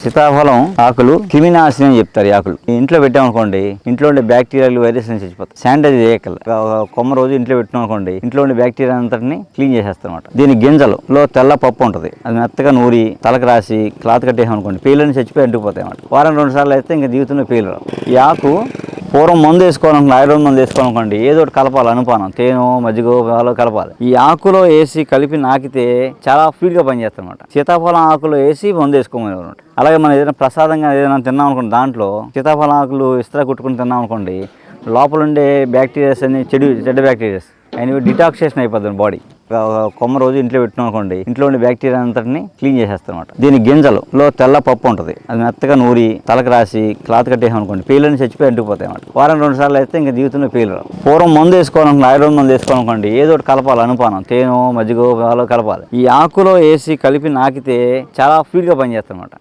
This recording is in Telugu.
సీతాఫలం ఆకులు క్రిమినాశిని అని చెప్తారు. ఈ ఆకులు ఇంట్లో పెట్టామనుకోండి, ఇంట్లో ఉండే బ్యాక్టీరియాలు వైరస్ నుంచి చచ్చిపోతాయి. శానిటైజ్ చేయగల కొమ్మ రోజు ఇంట్లో పెట్టామనుకోండి, ఇంట్లో ఉండే బ్యాక్టీరియా అంతటిని క్లీన్ చేసేస్తాం అనమాట. దీని గింజలో తెల్ల పప్పు ఉంటుంది. అది మెత్తగా నూరి తలకు రాసి క్లాత్ కట్టేసామనుకోండి, పేర్లని చచ్చిపోయి అంటుకుపోతాయి అన్నమాట. వారం 2 సార్లు అయితే ఇంకా జీవితంలో పేర్లు రావు. ఈ ఆకు పూర్వం మందు వేసుకోవాలనుకోండి, ఆయుర్వేద మందు వేసుకోవాలనుకోండి, ఏదో ఒకటి కలపాలి, అనుపానం తేనో మజ్జిగో పాలో కలపాలి. ఈ ఆకులో వేసి కలిపి నాకితే చాలా ఫీడ్గా పనిచేస్తాయి అనమాట. సీతాఫలం ఆకులో వేసి మందు వేసుకోమని. అలాగే మనం ఏదైనా ప్రసాదంగా ఏదైనా తిన్నాం అనుకోండి, దాంట్లో సీతాఫలం ఆకులు ఇస్త్రా కుట్టుకుని తిన్నాం అనుకోండి, లోపల ఉండే బ్యాక్టీరియాస్ అన్ని చెడ్డ బ్యాక్టీరియాస్ అనేవి డిటాక్సినేషన్ అయిపోతుంది బాడీ. కొమ్మ రోజు ఇంట్లో పెట్టినామనుకోండి, ఇంట్లో ఉండే బ్యాక్టీరియా అంతటిని క్లీన్ చేసేస్తాం అనమాట. దీని గింజలో తెల్ల పప్పు ఉంటుంది. అది మెత్తగా నూరి తలకు రాసి క్లాత్ కట్టేసామనుకోండి, పేర్లని చచ్చిపోయి అంటుకుపోతాయి అన్నమాట. వారం 2 సార్లు అయితే ఇంకా జీవితంలో పేర్లు రావు. పూర్వం మందు వేసుకోవాలనుకోండి, ఆయుర్వేద మందు వేసుకోవాలనుకోండి, ఏదో ఒకటి కలపాలి, అనుపానం తేనో మజ్జిగో పాలో కలపాలి. ఈ ఆకులో వేసి కలిపి నాకితే చాలా ఫీడ్గా పనిచేస్తాయి అన్నమాట.